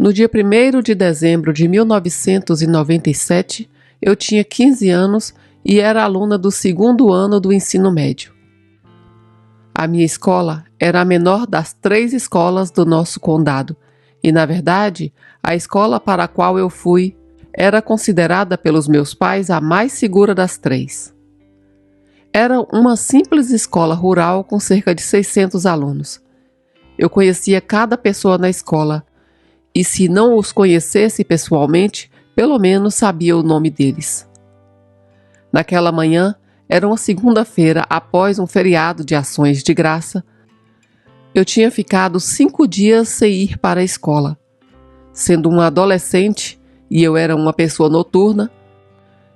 No dia 1º de dezembro de 1997, eu tinha 15 anos e era aluna do 2º ano do ensino médio. A minha escola era a menor das 3 escolas do nosso condado e, na verdade, a escola para a qual eu fui era considerada pelos meus pais a mais segura das 3. Era uma simples escola rural com cerca de 600 alunos. Eu conhecia cada pessoa na escola e, se não os conhecesse pessoalmente, pelo menos sabia o nome deles. Naquela manhã, era uma segunda-feira após um feriado de ações de graça. Eu tinha ficado 5 dias sem ir para a escola. Sendo uma adolescente e eu era uma pessoa noturna,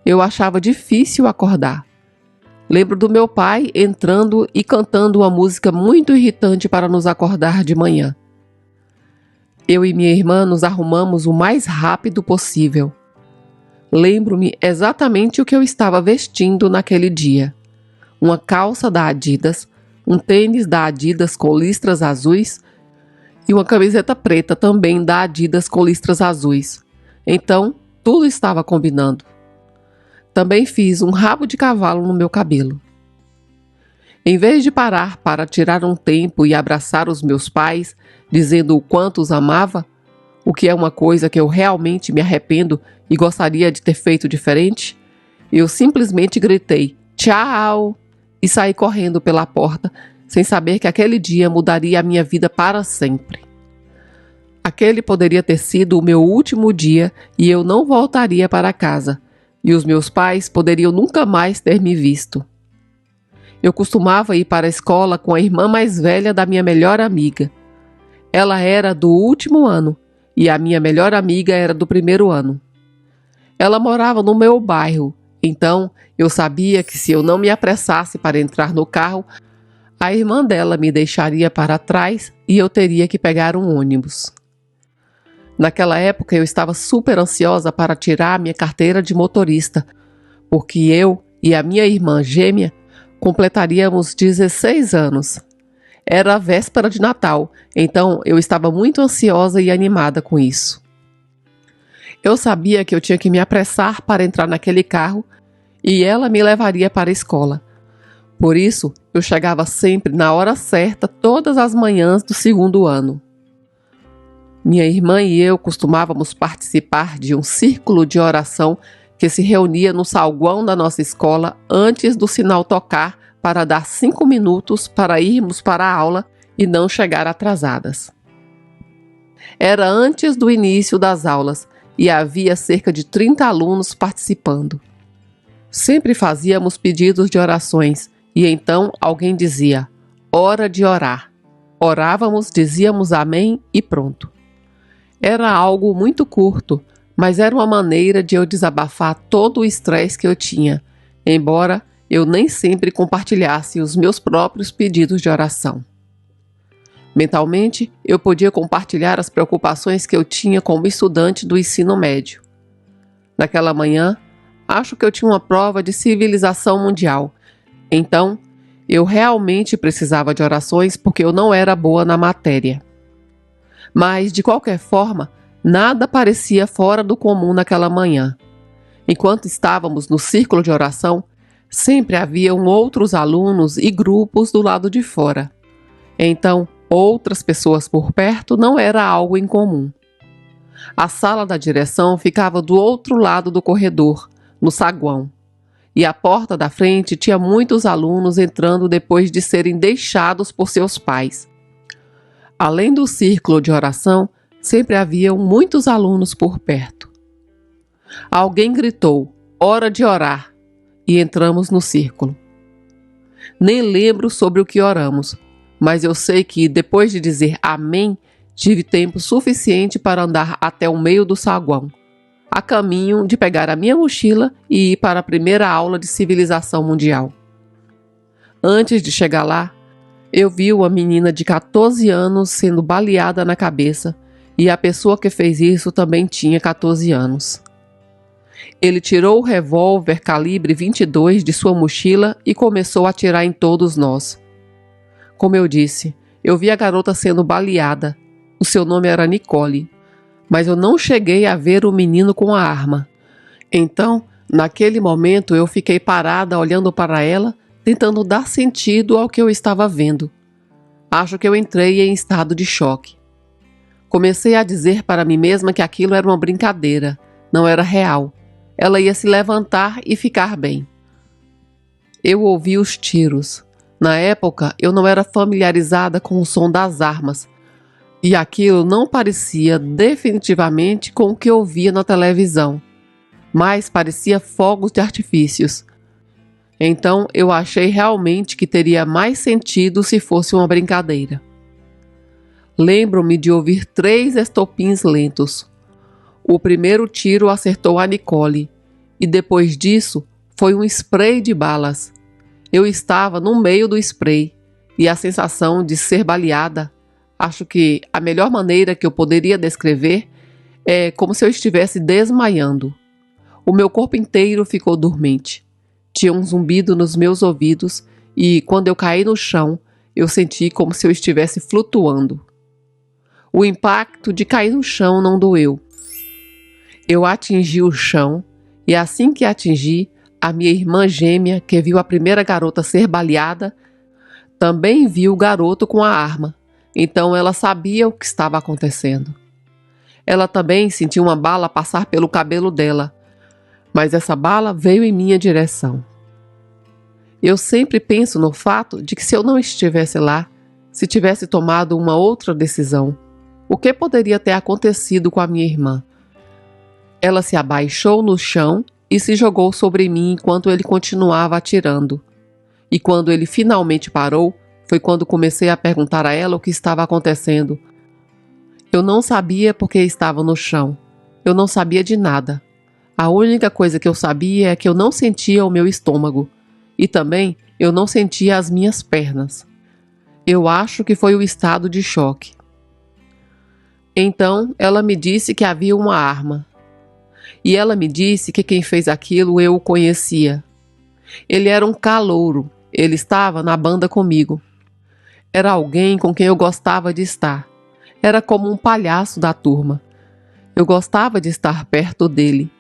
eu achava difícil acordar. Lembro do meu pai entrando e cantando uma música muito irritante para nos acordar de manhã. Eu e minha irmã nos arrumamos o mais rápido possível. Lembro-me exatamente o que eu estava vestindo naquele dia. Uma calça da Adidas, um tênis da Adidas com listras azuis e uma camiseta preta também da Adidas com listras azuis. Então, tudo estava combinando. Também fiz um rabo de cavalo no meu cabelo. Em vez de parar para tirar um tempo e abraçar os meus pais, dizendo o quanto os amava, o que é uma coisa que eu realmente me arrependo e gostaria de ter feito diferente, eu simplesmente gritei "Tchau!" e saí correndo pela porta, sem saber que aquele dia mudaria a minha vida para sempre. Aquele poderia ter sido o meu último dia e eu não voltaria para casa, e os meus pais poderiam nunca mais ter me visto. Eu costumava ir para a escola com a irmã mais velha da minha melhor amiga. Ela era do último ano e a minha melhor amiga era do 1º ano. Ela morava no meu bairro, então eu sabia que se eu não me apressasse para entrar no carro, a irmã dela me deixaria para trás e eu teria que pegar um ônibus. Naquela época eu estava super ansiosa para tirar minha carteira de motorista, porque eu e a minha irmã gêmea completaríamos 16 anos. Era a véspera de Natal, então eu estava muito ansiosa e animada com isso. Eu sabia que eu tinha que me apressar para entrar naquele carro e ela me levaria para a escola. Por isso, eu chegava sempre na hora certa todas as manhãs do 2º ano. Minha irmã e eu costumávamos participar de um círculo de oração que se reunia no saguão da nossa escola antes do sinal tocar para dar 5 minutos para irmos para a aula e não chegar atrasadas. Era antes do início das aulas e havia cerca de 30 alunos participando. Sempre fazíamos pedidos de orações e então alguém dizia, hora de orar. Orávamos, dizíamos amém e pronto. Era algo muito curto, mas era uma maneira de eu desabafar todo o estresse que eu tinha, embora eu nem sempre compartilhasse os meus próprios pedidos de oração. Mentalmente, eu podia compartilhar as preocupações que eu tinha como estudante do ensino médio. Naquela manhã, acho que eu tinha uma prova de civilização mundial, então eu realmente precisava de orações porque eu não era boa na matéria. Mas, de qualquer forma, nada parecia fora do comum naquela manhã. Enquanto estávamos no círculo de oração, sempre haviam outros alunos e grupos do lado de fora. Então, outras pessoas por perto não era algo incomum. A sala da direção ficava do outro lado do corredor, no saguão, e a porta da frente tinha muitos alunos entrando depois de serem deixados por seus pais. Além do círculo de oração, sempre haviam muitos alunos por perto. Alguém gritou, hora de orar, e entramos no círculo. Nem lembro sobre o que oramos, mas eu sei que depois de dizer amém, tive tempo suficiente para andar até o meio do saguão, a caminho de pegar a minha mochila e ir para a primeira aula de civilização mundial. Antes de chegar lá, eu vi uma menina de 14 anos sendo baleada na cabeça e a pessoa que fez isso também tinha 14 anos. Ele tirou o revólver calibre 22 de sua mochila e começou a atirar em todos nós. Como eu disse, eu vi a garota sendo baleada. O seu nome era Nicole. mas eu não cheguei a ver o menino com a arma. Então, naquele momento, eu fiquei parada olhando para ela, tentando dar sentido ao que eu estava vendo. Acho que eu entrei em estado de choque. Comecei a dizer para mim mesma que aquilo era uma brincadeira, não era real. Ela ia se levantar e ficar bem. Eu ouvi os tiros. Na época, eu não era familiarizada com o som das armas, e aquilo não parecia definitivamente com o que eu via na televisão, mas parecia fogos de artifícios. Então eu achei realmente que teria mais sentido se fosse uma brincadeira. Lembro-me de ouvir 3 estopins lentos. O primeiro tiro acertou a Nicole, e depois disso foi um spray de balas. Eu estava no meio do spray, e a sensação de ser baleada, acho que a melhor maneira que eu poderia descrever é como se eu estivesse desmaiando. O meu corpo inteiro ficou dormente. Tinha um zumbido nos meus ouvidos e, quando eu caí no chão, eu senti como se eu estivesse flutuando. O impacto de cair no chão não doeu. Eu atingi o chão e, assim que atingi, a minha irmã gêmea, que viu a primeira garota ser baleada, também viu o garoto com a arma. Então ela sabia o que estava acontecendo. Ela também sentiu uma bala passar pelo cabelo dela, mas essa bala veio em minha direção. Eu sempre penso no fato de que se eu não estivesse lá, se tivesse tomado uma outra decisão, o que poderia ter acontecido com a minha irmã? Ela se abaixou no chão e se jogou sobre mim enquanto ele continuava atirando. E quando ele finalmente parou, foi quando comecei a perguntar a ela o que estava acontecendo. Eu não sabia porque estava no chão. Eu não sabia de nada. A única coisa que eu sabia é que eu não sentia o meu estômago. E também eu não sentia as minhas pernas. Eu acho que foi o estado de choque. Então ela me disse que havia uma arma. E ela me disse que quem fez aquilo eu o conhecia. Ele era um calouro. Ele estava na banda comigo. Era alguém com quem eu gostava de estar. Era como um palhaço da turma. Eu gostava de estar perto dele.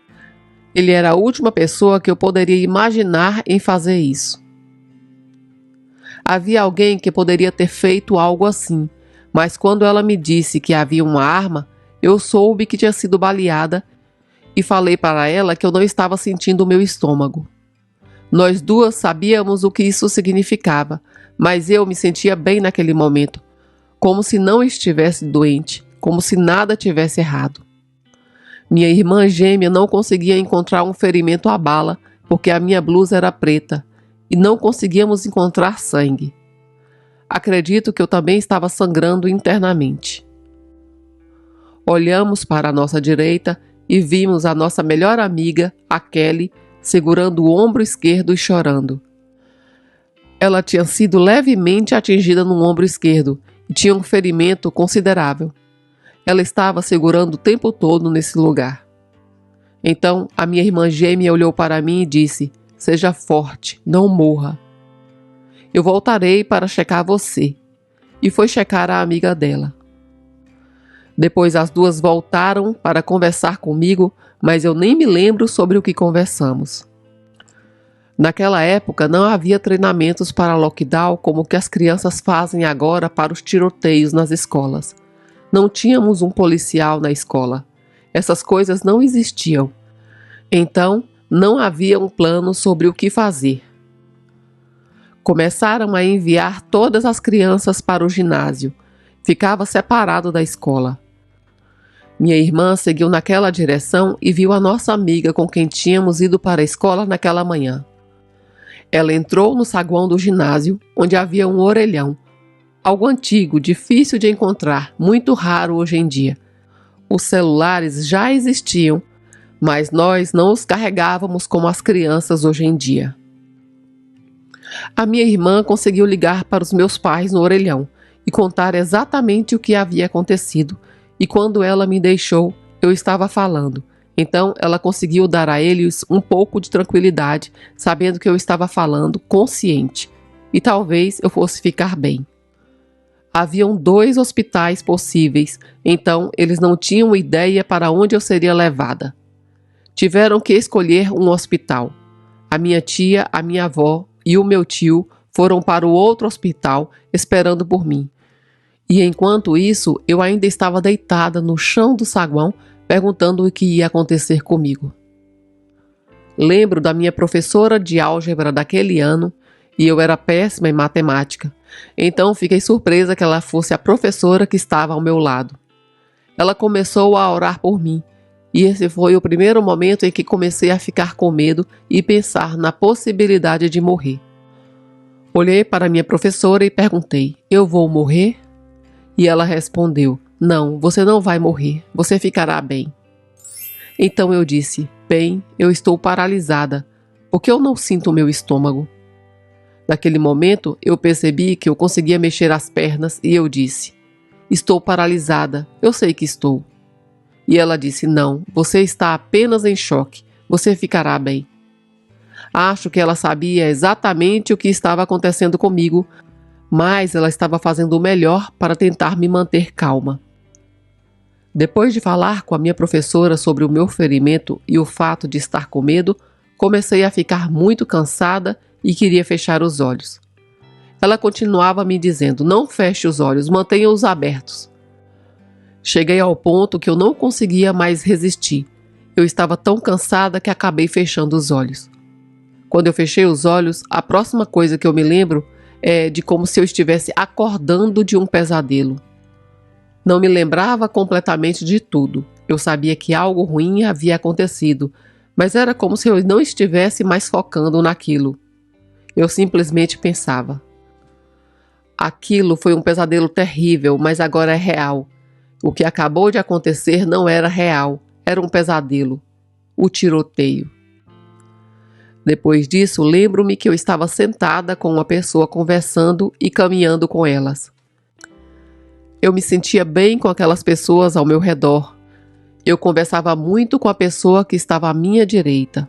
Ele era a última pessoa que eu poderia imaginar em fazer isso. Havia alguém que poderia ter feito algo assim, mas quando ela me disse que havia uma arma, eu soube que tinha sido baleada e falei para ela que eu não estava sentindo o meu estômago. Nós duas sabíamos o que isso significava, mas eu me sentia bem naquele momento, como se não estivesse doente, como se nada tivesse errado. Minha irmã gêmea não conseguia encontrar um ferimento à bala, porque a minha blusa era preta, e não conseguíamos encontrar sangue. Acredito que eu também estava sangrando internamente. Olhamos para a nossa direita e vimos a nossa melhor amiga, a Kelly, segurando o ombro esquerdo e chorando. Ela tinha sido levemente atingida no ombro esquerdo e tinha um ferimento considerável. Ela estava segurando o tempo todo nesse lugar. Então a minha irmã gêmea olhou para mim e disse: "Seja forte, não morra. Eu voltarei para checar você." E foi checar a amiga dela. Depois as duas voltaram para conversar comigo, mas eu nem me lembro sobre o que conversamos. Naquela época não havia treinamentos para lockdown como o que as crianças fazem agora para os tiroteios nas escolas. Não tínhamos um policial na escola. Essas coisas não existiam. Então, não havia um plano sobre o que fazer. Começaram a enviar todas as crianças para o ginásio. Ficava separado da escola. Minha irmã seguiu naquela direção e viu a nossa amiga com quem tínhamos ido para a escola naquela manhã. Ela entrou no saguão do ginásio, onde havia um orelhão. Algo antigo, difícil de encontrar, muito raro hoje em dia. Os celulares já existiam, mas nós não os carregávamos como as crianças hoje em dia. A minha irmã conseguiu ligar para os meus pais no orelhão e contar exatamente o que havia acontecido, e quando ela me deixou, eu estava falando. Então ela conseguiu dar a eles um pouco de tranquilidade, sabendo que eu estava falando consciente, e talvez eu fosse ficar bem. Haviam 2 hospitais possíveis, então eles não tinham ideia para onde eu seria levada. Tiveram que escolher um hospital. A minha tia, a minha avó e o meu tio foram para o outro hospital esperando por mim. E enquanto isso, eu ainda estava deitada no chão do saguão, perguntando o que ia acontecer comigo. Lembro da minha professora de álgebra daquele ano, e eu era péssima em matemática. Então fiquei surpresa que ela fosse a professora que estava ao meu lado. Ela começou a orar por mim, e esse foi o primeiro momento em que comecei a ficar com medo e pensar na possibilidade de morrer. Olhei para minha professora e perguntei: eu vou morrer? E ela respondeu: não, você não vai morrer, você ficará bem. Então eu disse: bem, eu estou paralisada, porque eu não sinto o meu estômago. Naquele momento, eu percebi que eu conseguia mexer as pernas e eu disse: estou paralisada, eu sei que estou. E ela disse: não, você está apenas em choque, você ficará bem. Acho que ela sabia exatamente o que estava acontecendo comigo, mas ela estava fazendo o melhor para tentar me manter calma. Depois de falar com a minha professora sobre o meu ferimento e o fato de estar com medo, comecei a ficar muito cansada e queria fechar os olhos. Ela continuava me dizendo: não feche os olhos, mantenha-os abertos. Cheguei ao ponto que eu não conseguia mais resistir. Eu estava tão cansada que acabei fechando os olhos. Quando eu fechei os olhos, a próxima coisa que eu me lembro é de como se eu estivesse acordando de um pesadelo. Não me lembrava completamente de tudo. Eu sabia que algo ruim havia acontecido, mas era como se eu não estivesse mais focando naquilo. Eu simplesmente pensava: aquilo foi um pesadelo terrível, mas agora é real. O que acabou de acontecer não era real, era um pesadelo. O tiroteio. Depois disso, lembro-me que eu estava sentada com uma pessoa conversando e caminhando com elas. Eu me sentia bem com aquelas pessoas ao meu redor. Eu conversava muito com a pessoa que estava à minha direita.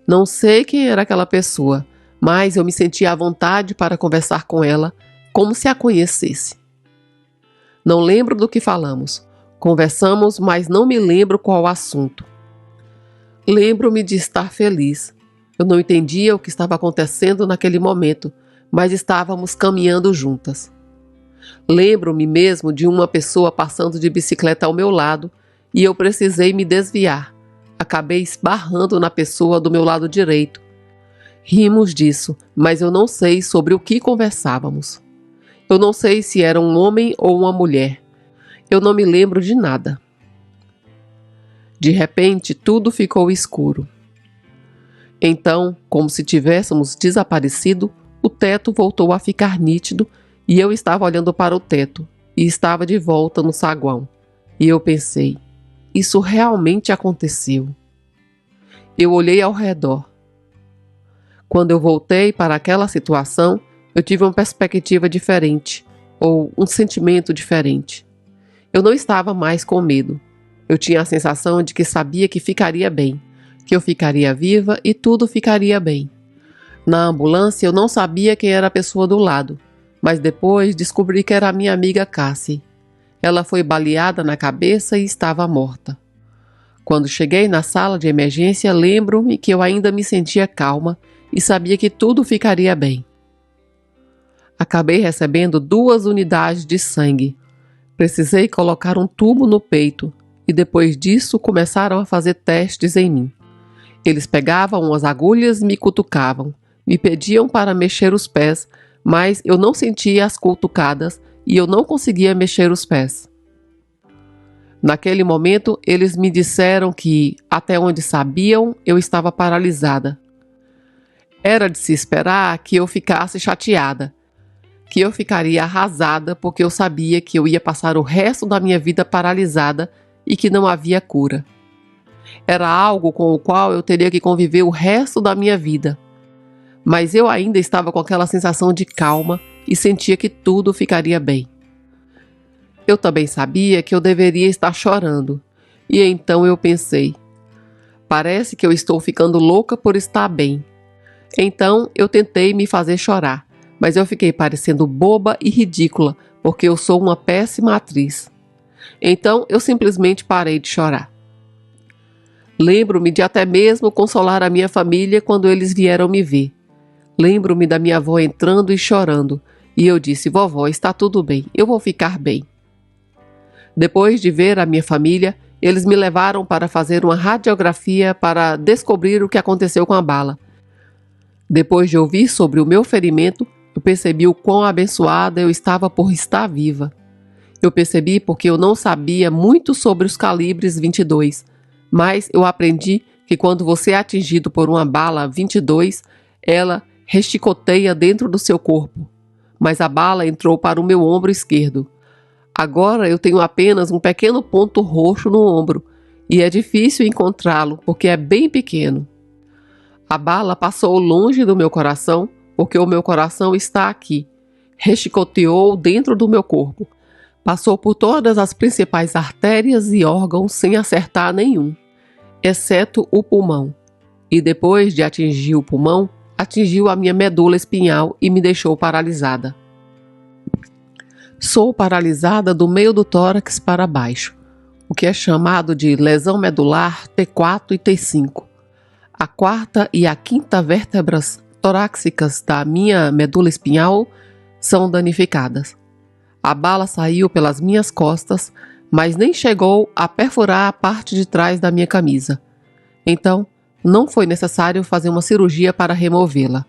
Não sei quem era aquela pessoa, mas eu me sentia à vontade para conversar com ela, como se a conhecesse. Não lembro do que falamos. Conversamos, mas não me lembro qual o assunto. Lembro-me de estar feliz. Eu não entendia o que estava acontecendo naquele momento, mas estávamos caminhando juntas. Lembro-me mesmo de uma pessoa passando de bicicleta ao meu lado e eu precisei me desviar. Acabei esbarrando na pessoa do meu lado direito. Rimos disso, mas eu não sei sobre o que conversávamos. Eu não sei se era um homem ou uma mulher. Eu não me lembro de nada. De repente, tudo ficou escuro. Então, como se tivéssemos desaparecido, o teto voltou a ficar nítido e eu estava olhando para o teto e estava de volta no saguão. E eu pensei: isso realmente aconteceu. Eu olhei ao redor. Quando eu voltei para aquela situação, eu tive uma perspectiva diferente, ou um sentimento diferente. Eu não estava mais com medo. Eu tinha a sensação de que sabia que ficaria bem, que eu ficaria viva e tudo ficaria bem. Na ambulância eu não sabia quem era a pessoa do lado, mas depois descobri que era a minha amiga Cassie. Ela foi baleada na cabeça e estava morta. Quando cheguei na sala de emergência, lembro-me que eu ainda me sentia calma e sabia que tudo ficaria bem. Acabei recebendo 2 unidades de sangue. Precisei colocar um tubo no peito e depois disso começaram a fazer testes em mim. Eles pegavam as agulhas e me cutucavam, me pediam para mexer os pés, mas eu não sentia as cutucadas e eu não conseguia mexer os pés. Naquele momento, eles me disseram que, até onde sabiam, eu estava paralisada. Era de se esperar que eu ficasse chateada, que eu ficaria arrasada porque eu sabia que eu ia passar o resto da minha vida paralisada e que não havia cura. Era algo com o qual eu teria que conviver o resto da minha vida. Mas eu ainda estava com aquela sensação de calma e sentia que tudo ficaria bem. Eu também sabia que eu deveria estar chorando, e então eu pensei: parece que eu estou ficando louca por estar bem. Então eu tentei me fazer chorar, mas eu fiquei parecendo boba e ridícula porque eu sou uma péssima atriz. Então eu simplesmente parei de chorar. Lembro-me de até mesmo consolar a minha família quando eles vieram me ver. Lembro-me da minha avó entrando e chorando, e eu disse: vovó, está tudo bem, eu vou ficar bem. Depois de ver a minha família, eles me levaram para fazer uma radiografia para descobrir o que aconteceu com a bala. Depois de ouvir sobre o meu ferimento, eu percebi o quão abençoada eu estava por estar viva. Eu percebi porque eu não sabia muito sobre os calibres 22, mas eu aprendi que quando você é atingido por uma bala 22, ela rechicoteia dentro do seu corpo. Mas a bala entrou para o meu ombro esquerdo. Agora eu tenho apenas um pequeno ponto roxo no ombro e é difícil encontrá-lo porque é bem pequeno. A bala passou longe do meu coração porque o meu coração está aqui. Rechicoteou dentro do meu corpo. Passou por todas as principais artérias e órgãos sem acertar nenhum, exceto o pulmão. E depois de atingir o pulmão, atingiu a minha medula espinhal e me deixou paralisada. Sou paralisada do meio do tórax para baixo, o que é chamado de lesão medular T4 e T5. A quarta e a quinta vértebras torácicas da minha medula espinhal são danificadas. A bala saiu pelas minhas costas, mas nem chegou a perfurar a parte de trás da minha camisa. Então, não foi necessário fazer uma cirurgia para removê-la.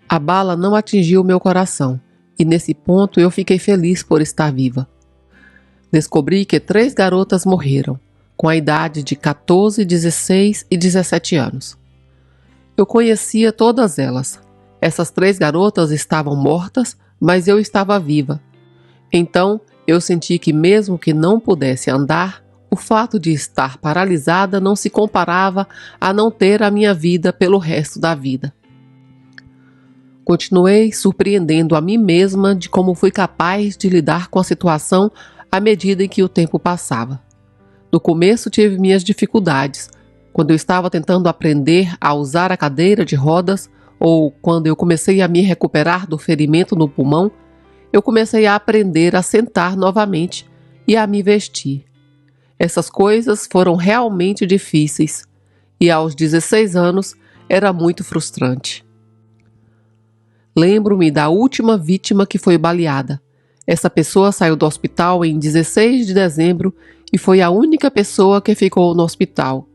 A bala não atingiu meu coração, e nesse ponto eu fiquei feliz por estar viva. Descobri que 3 garotas morreram, com a idade de 14, 16 e 17 anos. Eu conhecia todas elas. Essas 3 garotas estavam mortas, mas eu estava viva. Então, eu senti que mesmo que não pudesse andar, o fato de estar paralisada não se comparava a não ter a minha vida pelo resto da vida. Continuei surpreendendo a mim mesma de como fui capaz de lidar com a situação à medida em que o tempo passava. No começo tive minhas dificuldades, quando eu estava tentando aprender a usar a cadeira de rodas ou quando eu comecei a me recuperar do ferimento no pulmão, eu comecei a aprender a sentar novamente e a me vestir. Essas coisas foram realmente difíceis e aos 16 anos era muito frustrante. Lembro-me da última vítima que foi baleada. Essa pessoa saiu do hospital em 16 de dezembro e foi a única pessoa que ficou no hospital.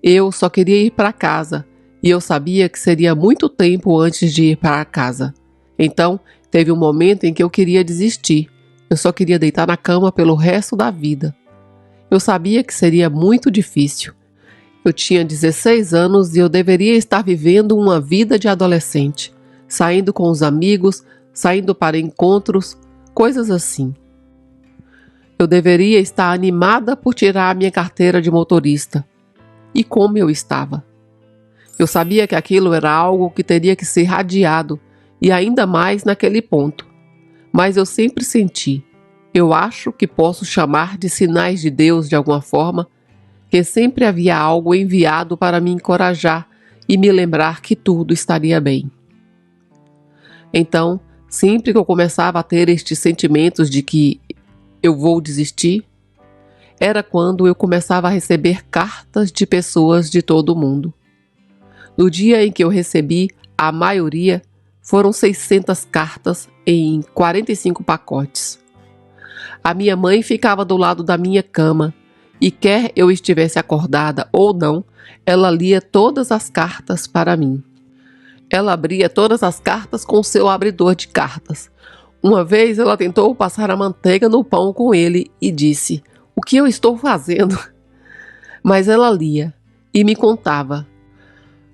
Eu só queria ir para casa e eu sabia que seria muito tempo antes de ir para casa. Então, teve um momento em que eu queria desistir. Eu só queria deitar na cama pelo resto da vida. Eu sabia que seria muito difícil. Eu tinha 16 anos e eu deveria estar vivendo uma vida de adolescente, saindo com os amigos, saindo para encontros, coisas assim. Eu deveria estar animada por tirar a minha carteira de motorista. E como eu estava? Eu sabia que aquilo era algo que teria que ser adiado, e ainda mais naquele ponto. Mas eu sempre senti, eu acho que posso chamar de sinais de Deus de alguma forma, que sempre havia algo enviado para me encorajar e me lembrar que tudo estaria bem. Então, sempre que eu começava a ter estes sentimentos de que eu vou desistir, era quando eu começava a receber cartas de pessoas de todo o mundo. No dia em que eu recebi, a maioria foram 600 cartas em 45 pacotes. A minha mãe ficava do lado da minha cama e quer eu estivesse acordada ou não, ela lia todas as cartas para mim. Ela abria todas as cartas com seu abridor de cartas. Uma vez ela tentou passar a manteiga no pão com ele e disse: "O que eu estou fazendo?" Mas ela lia e me contava.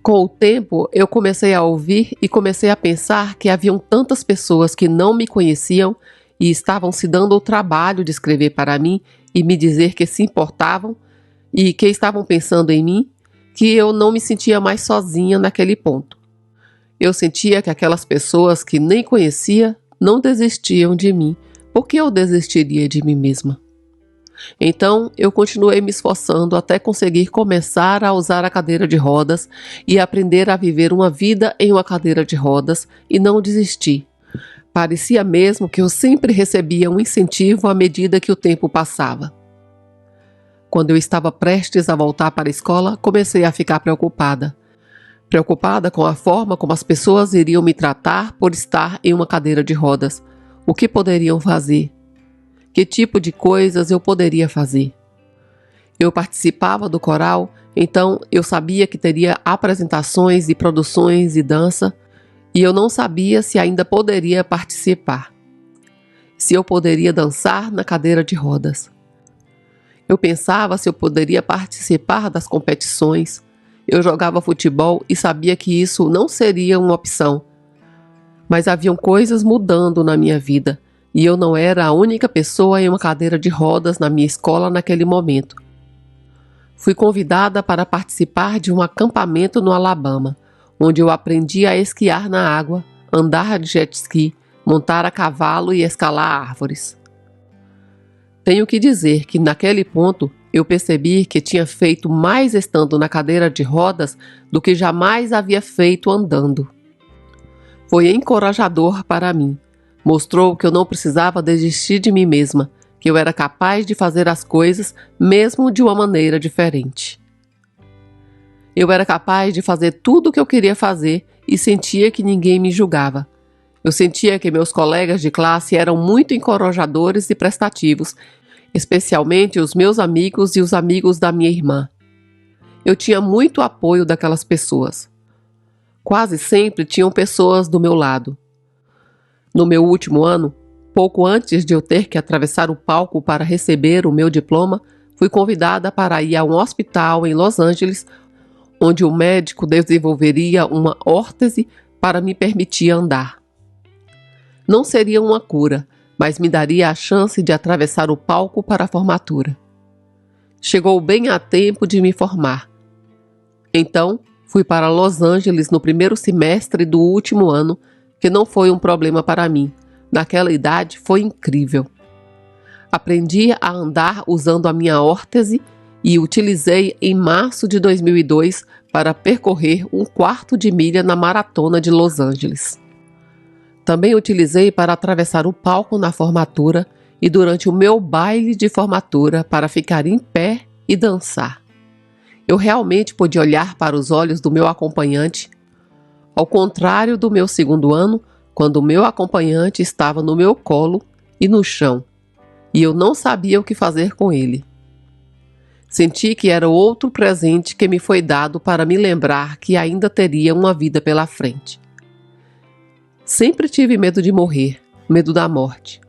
Com o tempo, eu comecei a ouvir e comecei a pensar que haviam tantas pessoas que não me conheciam e estavam se dando o trabalho de escrever para mim e me dizer que se importavam e que estavam pensando em mim, que eu não me sentia mais sozinha naquele ponto. Eu sentia que aquelas pessoas que nem conhecia não desistiam de mim, porque eu desistiria de mim mesma. Então, eu continuei me esforçando até conseguir começar a usar a cadeira de rodas e aprender a viver uma vida em uma cadeira de rodas e não desisti. Parecia mesmo que eu sempre recebia um incentivo à medida que o tempo passava. Quando eu estava prestes a voltar para a escola, comecei a ficar preocupada. Preocupada com a forma como as pessoas iriam me tratar por estar em uma cadeira de rodas. O que poderiam fazer? Que tipo de coisas eu poderia fazer? Eu participava do coral, então eu sabia que teria apresentações e produções e dança, e eu não sabia se ainda poderia participar. Se eu poderia dançar na cadeira de rodas. Eu pensava se eu poderia participar das competições. Eu jogava futebol e sabia que isso não seria uma opção. Mas haviam coisas mudando na minha vida. E eu não era a única pessoa em uma cadeira de rodas na minha escola naquele momento. Fui convidada para participar de um acampamento no Alabama, onde eu aprendi a esquiar na água, andar de jet ski, montar a cavalo e escalar árvores. Tenho que dizer que naquele ponto eu percebi que tinha feito mais estando na cadeira de rodas do que jamais havia feito andando. Foi encorajador para mim. Mostrou que eu não precisava desistir de mim mesma, que eu era capaz de fazer as coisas mesmo de uma maneira diferente. Eu era capaz de fazer tudo o que eu queria fazer e sentia que ninguém me julgava. Eu sentia que meus colegas de classe eram muito encorajadores e prestativos, especialmente os meus amigos e os amigos da minha irmã. Eu tinha muito apoio daquelas pessoas. Quase sempre tinham pessoas do meu lado. No meu último ano, pouco antes de eu ter que atravessar o palco para receber o meu diploma, fui convidada para ir a um hospital em Los Angeles, onde o médico desenvolveria uma órtese para me permitir andar. Não seria uma cura, mas me daria a chance de atravessar o palco para a formatura. Chegou bem a tempo de me formar. Então, fui para Los Angeles no primeiro semestre do último ano, que não foi um problema para mim. Naquela idade foi incrível. Aprendi a andar usando a minha órtese e utilizei em março de 2002 para percorrer 1/4 de milha na maratona de Los Angeles. Também utilizei para atravessar o palco na formatura e durante o meu baile de formatura para ficar em pé e dançar. Eu realmente pude olhar para os olhos do meu acompanhante. Ao contrário do meu segundo ano, quando o meu acompanhante estava no meu colo e no chão, e eu não sabia o que fazer com ele. Senti que era outro presente que me foi dado para me lembrar que ainda teria uma vida pela frente. Sempre tive medo de morrer, medo da morte.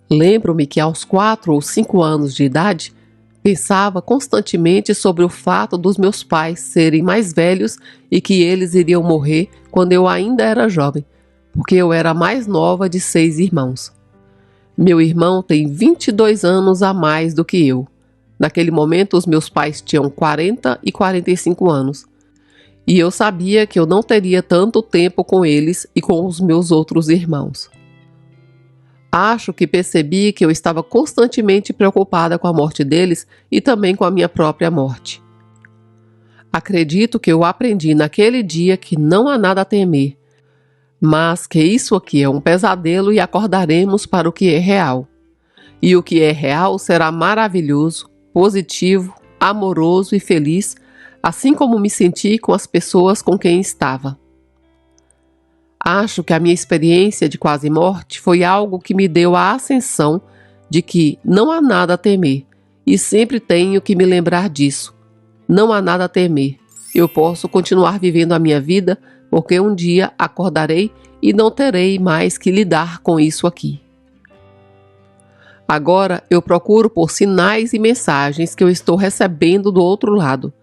Lembro-me que aos 4 ou 5 anos de idade, pensava constantemente sobre o fato dos meus pais serem mais velhos e que eles iriam morrer quando eu ainda era jovem, porque eu era a mais nova de 6 irmãos. Meu irmão tem 22 anos a mais do que eu. Naquele momento, os meus pais tinham 40 e 45 anos. E eu sabia que eu não teria tanto tempo com eles e com os meus outros irmãos. Acho que percebi que eu estava constantemente preocupada com a morte deles e também com a minha própria morte. Acredito que eu aprendi naquele dia que não há nada a temer, mas que isso aqui é um pesadelo e acordaremos para o que é real. E o que é real será maravilhoso, positivo, amoroso e feliz, assim como me senti com as pessoas com quem estava. Acho que a minha experiência de quase morte foi algo que me deu a ascensão de que não há nada a temer, e sempre tenho que me lembrar disso. Não há nada a temer. Eu posso continuar vivendo a minha vida, porque um dia acordarei e não terei mais que lidar com isso aqui. Agora eu procuro por sinais e mensagens que eu estou recebendo do outro lado.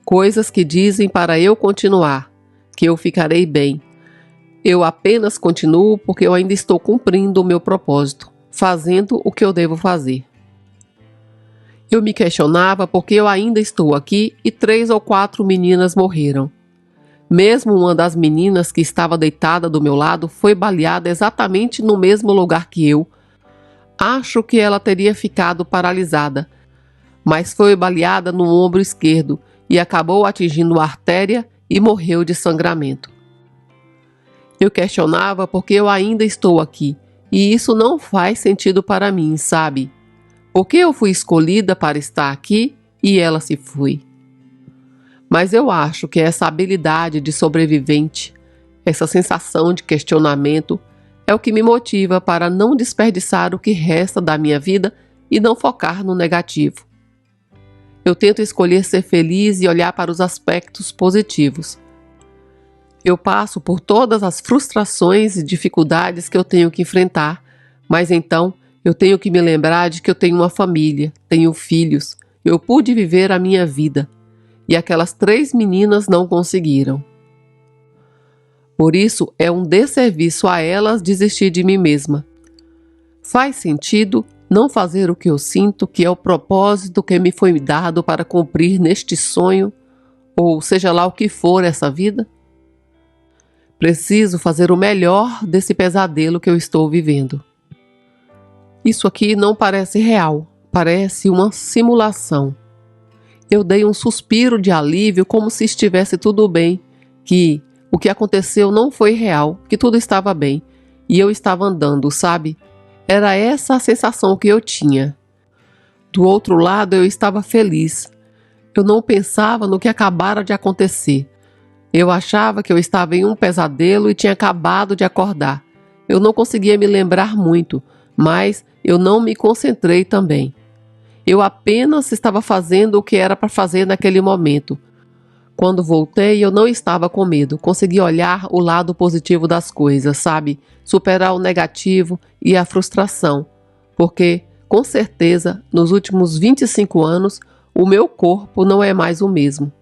Coisas que dizem para eu continuar, que eu ficarei bem. Eu apenas continuo porque eu ainda estou cumprindo o meu propósito, fazendo o que eu devo fazer. Eu me questionava porque eu ainda estou aqui e 3 ou 4 meninas morreram. Mesmo uma das meninas que estava deitada do meu lado foi baleada exatamente no mesmo lugar que eu, Acho que ela teria ficado paralisada, mas foi baleada no ombro esquerdo e acabou atingindo a artéria e morreu de sangramento. Eu questionava porque eu ainda estou aqui, e isso não faz sentido para mim, sabe? Porque eu fui escolhida para estar aqui e ela se foi. Mas eu acho que essa habilidade de sobrevivente, essa sensação de questionamento, é o que me motiva para não desperdiçar o que resta da minha vida e não focar no negativo. Eu tento escolher ser feliz e olhar para os aspectos positivos. Eu passo por todas as frustrações e dificuldades que eu tenho que enfrentar, mas então eu tenho que me lembrar de que eu tenho uma família, tenho filhos, eu pude viver a minha vida, e aquelas 3 meninas não conseguiram. Por isso, é um desserviço a elas desistir de mim mesma. Faz sentido não fazer o que eu sinto que é o propósito que me foi dado para cumprir neste sonho, ou seja lá o que for essa vida? Preciso fazer o melhor desse pesadelo que eu estou vivendo. Isso aqui não parece real, parece uma simulação. Eu dei um suspiro de alívio como se estivesse tudo bem, que o que aconteceu não foi real, que tudo estava bem, e eu estava andando, sabe? Era essa a sensação que eu tinha. Do outro lado, eu estava feliz. Eu não pensava no que acabara de acontecer. Eu achava que eu estava em um pesadelo e tinha acabado de acordar. Eu não conseguia me lembrar muito, mas eu não me concentrei também. Eu apenas estava fazendo o que era para fazer naquele momento. Quando voltei, eu não estava com medo. Consegui olhar o lado positivo das coisas, sabe? Superar o negativo e a frustração. Porque, com certeza, nos últimos 25 anos, o meu corpo não é mais o mesmo.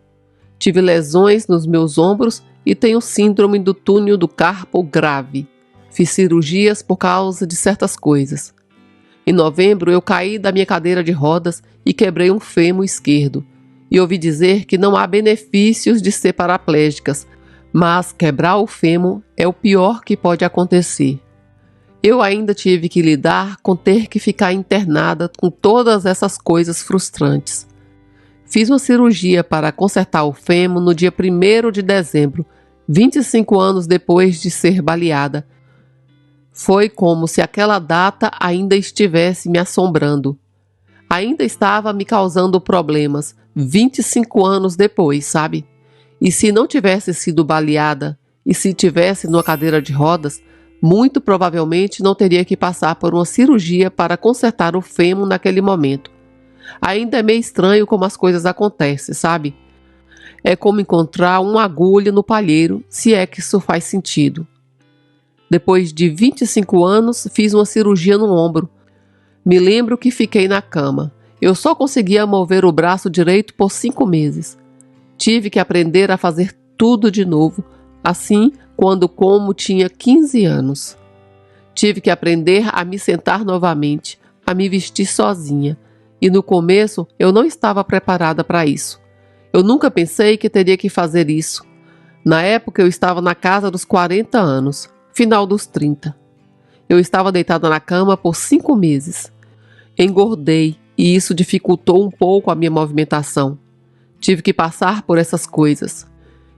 Tive lesões nos meus ombros e tenho síndrome do túnel do carpo grave. Fiz cirurgias por causa de certas coisas. Em novembro, eu caí da minha cadeira de rodas e quebrei um fêmur esquerdo. E ouvi dizer que não há benefícios de ser paraplégicas, mas quebrar o fêmur é o pior que pode acontecer. Eu ainda tive que lidar com ter que ficar internada com todas essas coisas frustrantes. Fiz uma cirurgia para consertar o fêmur no dia 1º de dezembro, 25 anos depois de ser baleada. Foi como se aquela data ainda estivesse me assombrando. Ainda estava me causando problemas, 25 anos depois, sabe? E se não tivesse sido baleada, e se tivesse numa cadeira de rodas, muito provavelmente não teria que passar por uma cirurgia para consertar o fêmur naquele momento. Ainda é meio estranho como as coisas acontecem, sabe? É como encontrar uma agulha no palheiro, se é que isso faz sentido. Depois de 25 anos, fiz uma cirurgia no ombro. Me lembro que fiquei na cama. Eu só conseguia mover o braço direito por 5 meses. Tive que aprender a fazer tudo de novo, assim como tinha 15 anos. Tive que aprender a me sentar novamente, a me vestir sozinha. E no começo eu não estava preparada para isso. Eu nunca pensei que teria que fazer isso. Na época eu estava na casa dos 40 anos, final dos 30. Eu estava deitada na cama por 5 meses. Engordei e isso dificultou um pouco a minha movimentação. Tive que passar por essas coisas.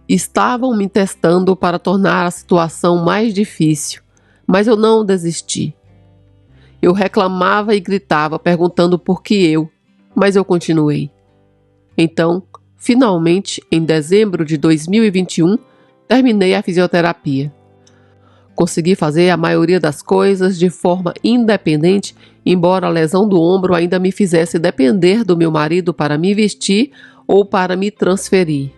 Estavam me testando para tornar a situação mais difícil, mas eu não desisti. Eu reclamava e gritava, perguntando por que eu, mas eu continuei. Então, finalmente, em dezembro de 2021, terminei a fisioterapia. Consegui fazer a maioria das coisas de forma independente, embora a lesão do ombro ainda me fizesse depender do meu marido para me vestir ou para me transferir.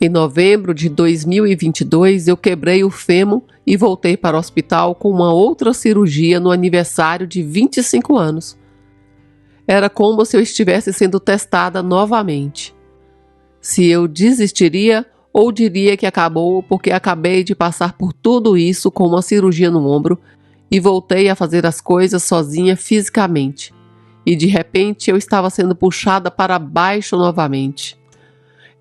Em novembro de 2022, eu quebrei o fêmur e voltei para o hospital com uma outra cirurgia no aniversário de 25 anos. Era como se eu estivesse sendo testada novamente. Se eu desistiria ou diria que acabou porque acabei de passar por tudo isso com uma cirurgia no ombro e voltei a fazer as coisas sozinha fisicamente. E de repente eu estava sendo puxada para baixo novamente.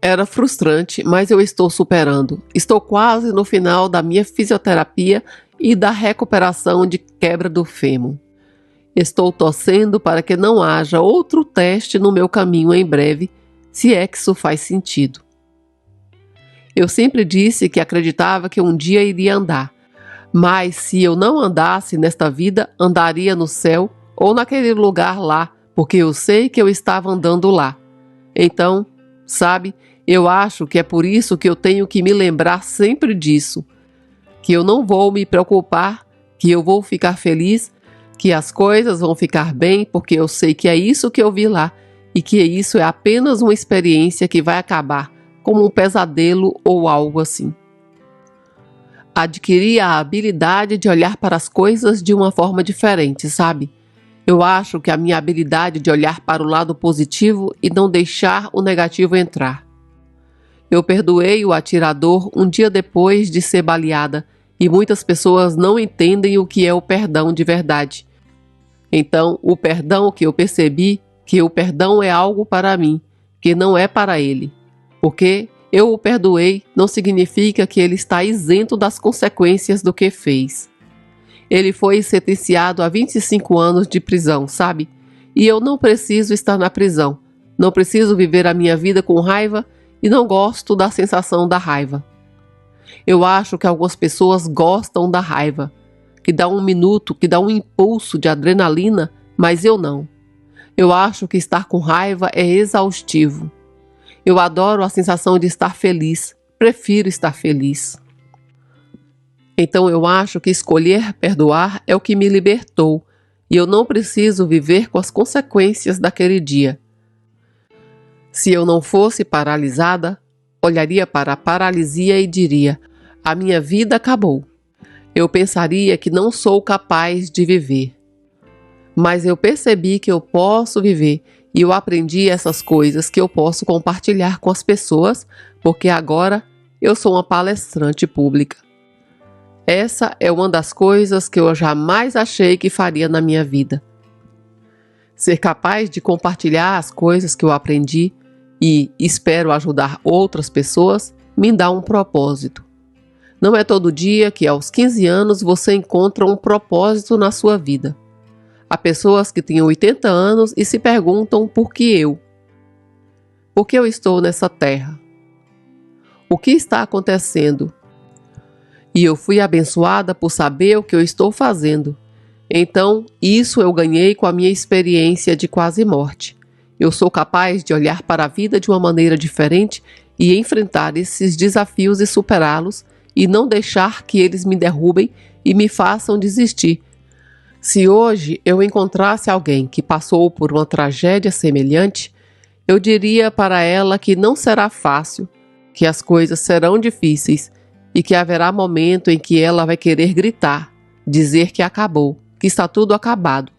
Era frustrante, mas eu estou superando. Estou quase no final da minha fisioterapia e da recuperação de quebra do fêmur. Estou torcendo para que não haja outro teste no meu caminho em breve, se é que isso faz sentido. Eu sempre disse que acreditava que um dia iria andar, mas se eu não andasse nesta vida, andaria no céu ou naquele lugar lá, porque eu sei que eu estava andando lá. Então, sabe, eu acho que é por isso que eu tenho que me lembrar sempre disso, que eu não vou me preocupar, que eu vou ficar feliz, que as coisas vão ficar bem, porque eu sei que é isso que eu vi lá e que isso é apenas uma experiência que vai acabar como um pesadelo ou algo assim. Adquiri a habilidade de olhar para as coisas de uma forma diferente, sabe? Eu acho que a minha habilidade de olhar para o lado positivo e não deixar o negativo entrar. Eu perdoei o atirador um dia depois de ser baleada e muitas pessoas não entendem o que é o perdão de verdade. Então, o perdão que eu percebi, que o perdão é algo para mim, que não é para ele. Porque eu o perdoei não significa que ele está isento das consequências do que fez. Ele foi sentenciado a 25 anos de prisão, sabe? E eu não preciso estar na prisão. Não preciso viver a minha vida com raiva e não gosto da sensação da raiva. Eu acho que algumas pessoas gostam da raiva, que dá um minuto, que dá um impulso de adrenalina, mas eu não. Eu acho que estar com raiva é exaustivo. Eu adoro a sensação de estar feliz, prefiro estar feliz. Então eu acho que escolher perdoar é o que me libertou, e eu não preciso viver com as consequências daquele dia. Se eu não fosse paralisada, olharia para a paralisia e diria: a minha vida acabou. Eu pensaria que não sou capaz de viver. Mas eu percebi que eu posso viver e eu aprendi essas coisas que eu posso compartilhar com as pessoas, porque agora eu sou uma palestrante pública. Essa é uma das coisas que eu jamais achei que faria na minha vida. Ser capaz de compartilhar as coisas que eu aprendi e espero ajudar outras pessoas me dá um propósito. Não é todo dia que aos 15 anos você encontra um propósito na sua vida. Há pessoas que têm 80 anos e se perguntam por que eu? Por que eu estou nessa terra? O que está acontecendo? E eu fui abençoada por saber o que eu estou fazendo. Então, isso eu ganhei com a minha experiência de quase morte. Eu sou capaz de olhar para a vida de uma maneira diferente e enfrentar esses desafios e superá-los e não deixar que eles me derrubem e me façam desistir. Se hoje eu encontrasse alguém que passou por uma tragédia semelhante, eu diria para ela que não será fácil, que as coisas serão difíceis e que haverá momento em que ela vai querer gritar, dizer que acabou, que está tudo acabado.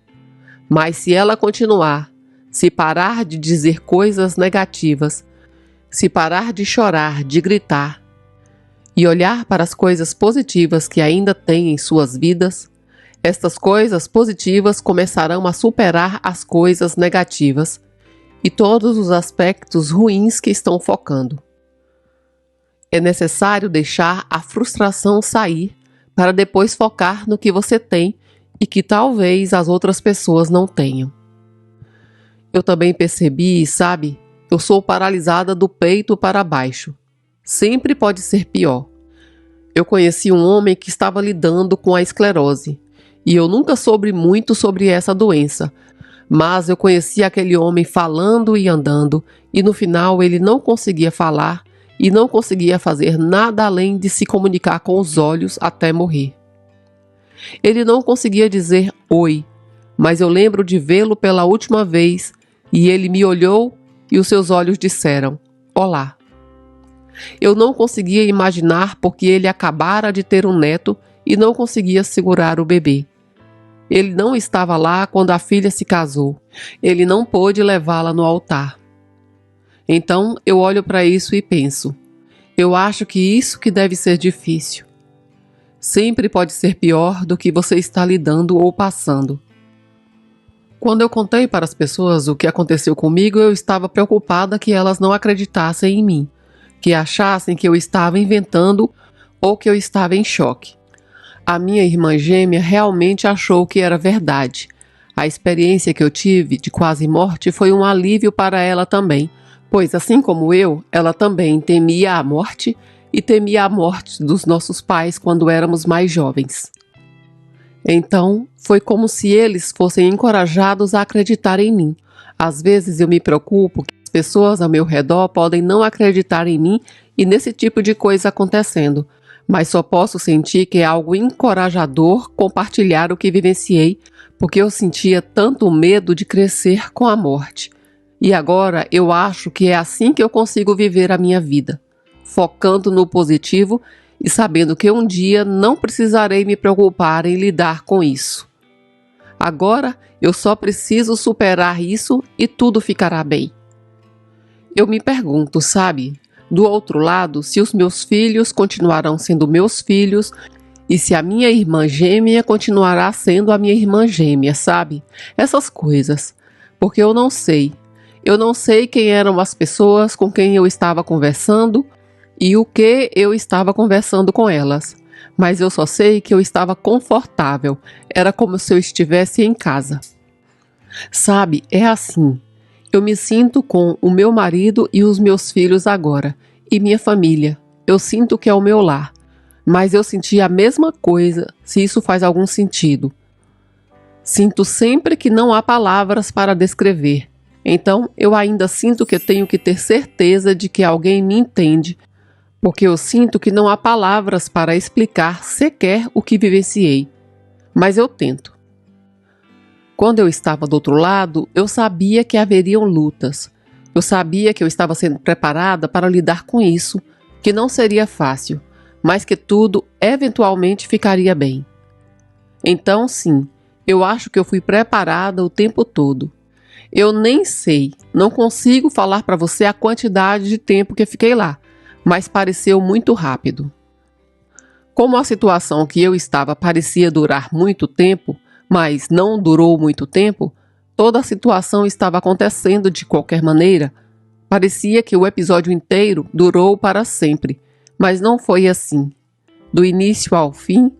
Mas se ela continuar, se parar de dizer coisas negativas, se parar de chorar, de gritar e olhar para as coisas positivas que ainda tem em suas vidas, estas coisas positivas começarão a superar as coisas negativas e todos os aspectos ruins que estão focando. É necessário deixar a frustração sair para depois focar no que você tem e que talvez as outras pessoas não tenham. Eu também percebi, sabe, eu sou paralisada do peito para baixo. Sempre pode ser pior. Eu conheci um homem que estava lidando com a esclerose e eu nunca soube muito sobre essa doença, mas eu conheci aquele homem falando e andando e no final ele não conseguia falar e não conseguia fazer nada além de se comunicar com os olhos até morrer. Ele não conseguia dizer oi, mas eu lembro de vê-lo pela última vez e ele me olhou e os seus olhos disseram: olá. Eu não conseguia imaginar porque ele acabara de ter um neto e não conseguia segurar o bebê. Ele não estava lá quando a filha se casou. Ele não pôde levá-la no altar. Então eu olho para isso e penso: eu acho que isso que deve ser difícil. Sempre pode ser pior do que você está lidando ou passando. Quando eu contei para as pessoas o que aconteceu comigo, eu estava preocupada que elas não acreditassem em mim, que achassem que eu estava inventando ou que eu estava em choque. A minha irmã gêmea realmente achou que era verdade. A experiência que eu tive de quase morte foi um alívio para ela também, pois assim como eu, ela também temia a morte e temia a morte dos nossos pais quando éramos mais jovens. Então, foi como se eles fossem encorajados a acreditar em mim. Às vezes eu me preocupo que as pessoas ao meu redor podem não acreditar em mim e nesse tipo de coisa acontecendo, mas só posso sentir que é algo encorajador compartilhar o que vivenciei, porque eu sentia tanto medo de crescer com a morte. E agora eu acho que é assim que eu consigo viver a minha vida, focando no positivo e sabendo que um dia não precisarei me preocupar em lidar com isso. Agora eu só preciso superar isso e tudo ficará bem. Eu me pergunto, sabe, do outro lado, se os meus filhos continuarão sendo meus filhos e se a minha irmã gêmea continuará sendo a minha irmã gêmea, sabe? Essas coisas. Porque eu não sei. Eu não sei quem eram as pessoas com quem eu estava conversando e o que eu estava conversando com elas. Mas eu só sei que eu estava confortável. Era como se eu estivesse em casa. Sabe, é assim. Eu me sinto com o meu marido e os meus filhos agora. E minha família. Eu sinto que é o meu lar. Mas eu senti a mesma coisa, se isso faz algum sentido. Sinto sempre que não há palavras para descrever. Então, eu ainda sinto que tenho que ter certeza de que alguém me entende, porque eu sinto que não há palavras para explicar sequer o que vivenciei. Mas eu tento. Quando eu estava do outro lado, eu sabia que haveriam lutas. Eu sabia que eu estava sendo preparada para lidar com isso, que não seria fácil, mas que tudo eventualmente ficaria bem. Então, sim, eu acho que eu fui preparada o tempo todo. Eu nem sei, não consigo falar para você a quantidade de tempo que fiquei lá, mas pareceu muito rápido. Como a situação que eu estava parecia durar muito tempo, mas não durou muito tempo, toda a situação estava acontecendo de qualquer maneira. Parecia que o episódio inteiro durou para sempre, mas não foi assim. Do início ao fim,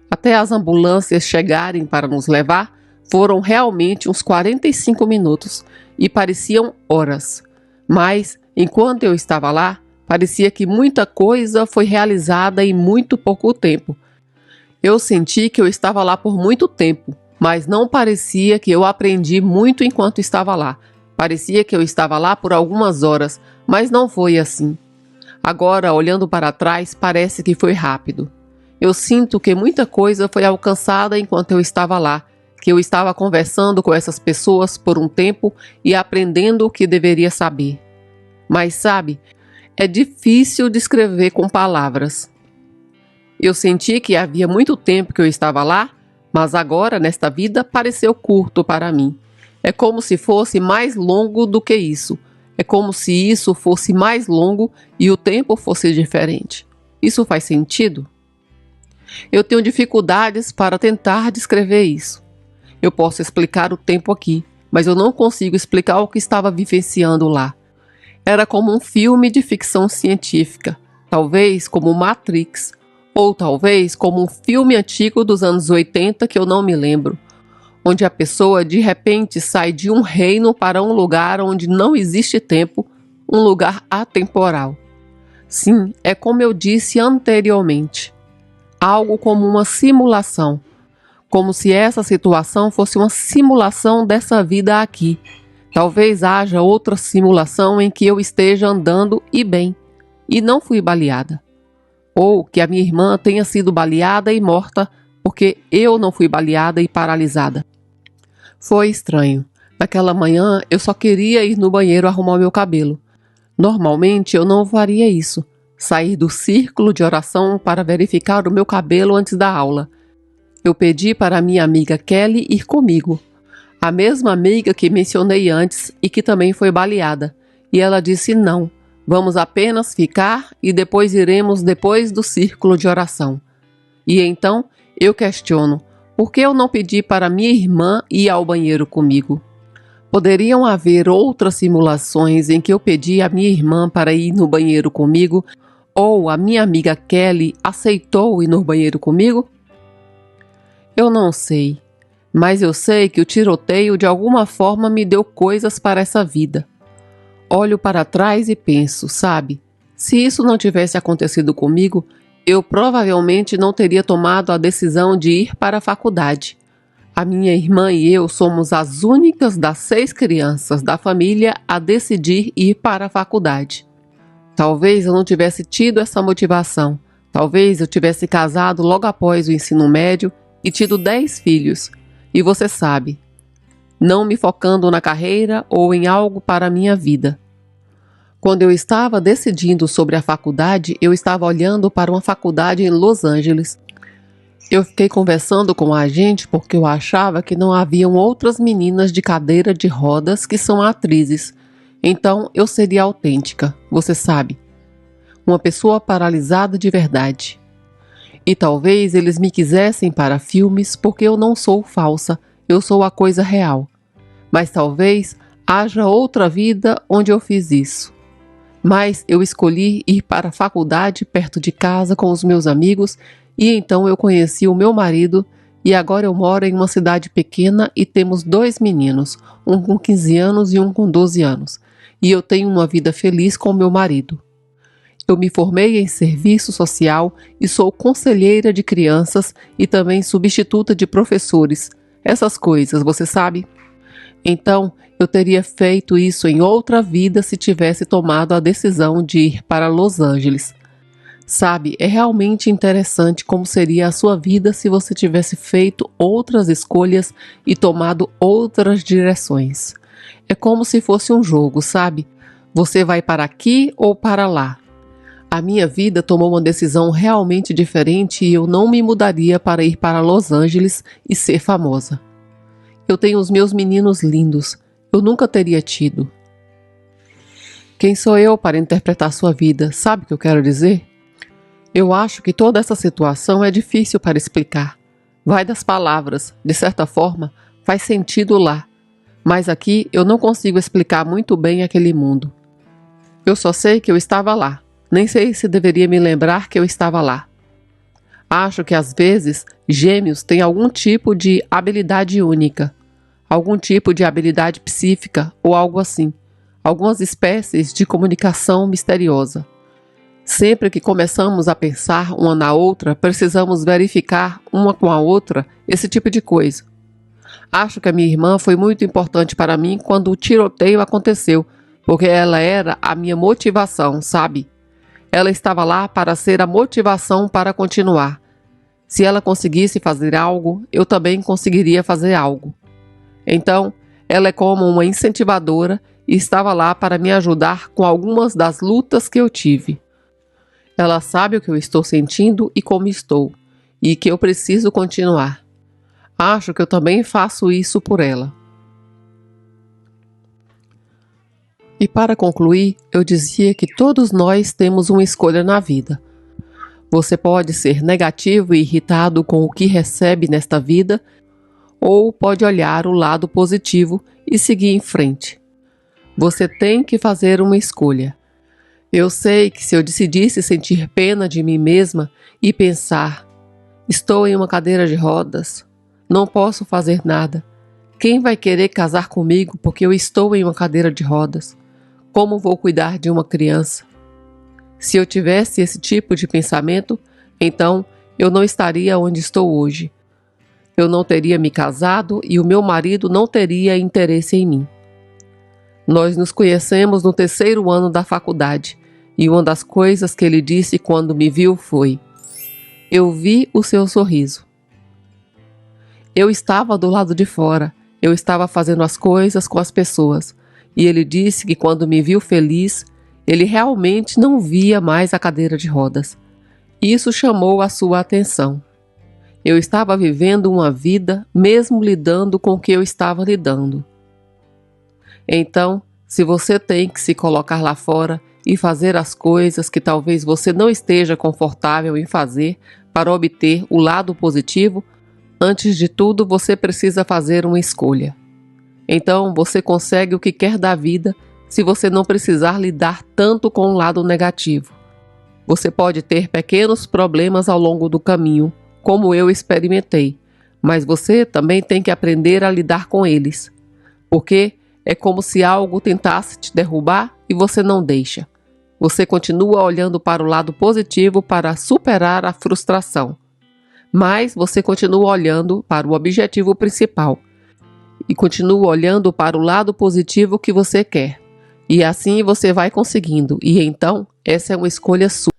até as ambulâncias chegarem para nos levar, foram realmente uns 45 minutos e pareciam horas. Mas, enquanto eu estava lá, parecia que muita coisa foi realizada em muito pouco tempo. Eu senti que eu estava lá por muito tempo, mas não parecia que eu aprendi muito enquanto estava lá. Parecia que eu estava lá por algumas horas, mas não foi assim. Agora, olhando para trás, parece que foi rápido. Eu sinto que muita coisa foi alcançada enquanto eu estava lá, que eu estava conversando com essas pessoas por um tempo e aprendendo o que deveria saber. Mas sabe, é difícil descrever com palavras. Eu senti que havia muito tempo que eu estava lá, mas agora, nesta vida, pareceu curto para mim. É como se fosse mais longo do que isso. É como se isso fosse mais longo e o tempo fosse diferente. Isso faz sentido? Eu tenho dificuldades para tentar descrever isso. Eu posso explicar o tempo aqui, mas eu não consigo explicar o que estava vivenciando lá. Era como um filme de ficção científica, talvez como Matrix, ou talvez como um filme antigo dos anos 80 que eu não me lembro, onde a pessoa de repente sai de um reino para um lugar onde não existe tempo, um lugar atemporal. Sim, é como eu disse anteriormente, algo como uma simulação, como se essa situação fosse uma simulação dessa vida aqui. Talvez haja outra simulação em que eu esteja andando e bem, e não fui baleada. Ou que a minha irmã tenha sido baleada e morta, porque eu não fui baleada e paralisada. Foi estranho. Naquela manhã eu só queria ir no banheiro arrumar meu cabelo. Normalmente eu não faria isso, sair do círculo de oração para verificar o meu cabelo antes da aula. Eu pedi para minha amiga Kelly ir comigo, a mesma amiga que mencionei antes e que também foi baleada, e ela disse não, vamos apenas ficar e depois iremos depois do círculo de oração. E então eu questiono, por que eu não pedi para minha irmã ir ao banheiro comigo? Poderiam haver outras simulações em que eu pedi a minha irmã para ir no banheiro comigo, ou a minha amiga Kelly aceitou ir no banheiro comigo? Eu não sei, mas eu sei que o tiroteio de alguma forma me deu coisas para essa vida. Olho para trás e penso, sabe? Se isso não tivesse acontecido comigo, eu provavelmente não teria tomado a decisão de ir para a faculdade. A minha irmã e eu somos as únicas das 6 crianças da família a decidir ir para a faculdade. Talvez eu não tivesse tido essa motivação. Talvez eu tivesse casado logo após o ensino médio e tido 10 filhos. E você sabe, não me focando na carreira ou em algo para a minha vida. Quando eu estava decidindo sobre a faculdade, eu estava olhando para uma faculdade em Los Angeles. Eu fiquei conversando com a agente porque eu achava que não haviam outras meninas de cadeira de rodas que são atrizes. Então eu seria autêntica, você sabe. Uma pessoa paralisada de verdade. E talvez eles me quisessem para filmes porque eu não sou falsa, eu sou a coisa real. Mas talvez haja outra vida onde eu fiz isso. Mas eu escolhi ir para a faculdade perto de casa com os meus amigos e então eu conheci o meu marido e agora eu moro em uma cidade pequena e temos 2 meninos, um com 15 anos e um com 12 anos. E eu tenho uma vida feliz com meu marido. Eu me formei em serviço social e sou conselheira de crianças e também substituta de professores. Essas coisas, você sabe? Então, eu teria feito isso em outra vida se tivesse tomado a decisão de ir para Los Angeles. Sabe, é realmente interessante como seria a sua vida se você tivesse feito outras escolhas e tomado outras direções. É como se fosse um jogo, sabe? Você vai para aqui ou para lá. A minha vida tomou uma decisão realmente diferente e eu não me mudaria para ir para Los Angeles e ser famosa. Eu tenho os meus meninos lindos. Eu nunca teria tido. Quem sou eu para interpretar sua vida? Sabe o que eu quero dizer? Eu acho que toda essa situação é difícil para explicar. Vai das palavras. De certa forma, faz sentido lá. Mas aqui eu não consigo explicar muito bem aquele mundo. Eu só sei que eu estava lá. Nem sei se deveria me lembrar que eu estava lá. Acho que às vezes gêmeos têm algum tipo de habilidade única, algum tipo de habilidade psíquica ou algo assim, algumas espécies de comunicação misteriosa. Sempre que começamos a pensar uma na outra, precisamos verificar uma com a outra esse tipo de coisa. Acho que a minha irmã foi muito importante para mim quando o tiroteio aconteceu, porque ela era a minha motivação, sabe? Ela estava lá para ser a motivação para continuar. Se ela conseguisse fazer algo, eu também conseguiria fazer algo. Então, ela é como uma incentivadora e estava lá para me ajudar com algumas das lutas que eu tive. Ela sabe o que eu estou sentindo e como estou, e que eu preciso continuar. Acho que eu também faço isso por ela. E para concluir, eu dizia que todos nós temos uma escolha na vida. Você pode ser negativo e irritado com o que recebe nesta vida, ou pode olhar o lado positivo e seguir em frente. Você tem que fazer uma escolha. Eu sei que se eu decidisse sentir pena de mim mesma e pensar, estou em uma cadeira de rodas, não posso fazer nada. Quem vai querer casar comigo porque eu estou em uma cadeira de rodas? Como vou cuidar de uma criança? Se eu tivesse esse tipo de pensamento, então eu não estaria onde estou hoje. Eu não teria me casado e o meu marido não teria interesse em mim. Nós nos conhecemos no 3º ano da faculdade e uma das coisas que ele disse quando me viu foi: eu vi o seu sorriso. Eu estava do lado de fora, eu estava fazendo as coisas com as pessoas. E ele disse que quando me viu feliz, ele realmente não via mais a cadeira de rodas. Isso chamou a sua atenção. Eu estava vivendo uma vida mesmo lidando com o que eu estava lidando. Então, se você tem que se colocar lá fora e fazer as coisas que talvez você não esteja confortável em fazer para obter o lado positivo, antes de tudo você precisa fazer uma escolha. Então, você consegue o que quer da vida se você não precisar lidar tanto com o lado negativo. Você pode ter pequenos problemas ao longo do caminho, como eu experimentei, Mas você também tem que aprender a lidar com eles, porque é como se algo tentasse te derrubar e você não deixa. Você continua olhando para o lado positivo para superar a frustração, mas você continua olhando para o objetivo principal e continua olhando para o lado positivo que você quer. E assim você vai conseguindo, e então essa é uma escolha sua.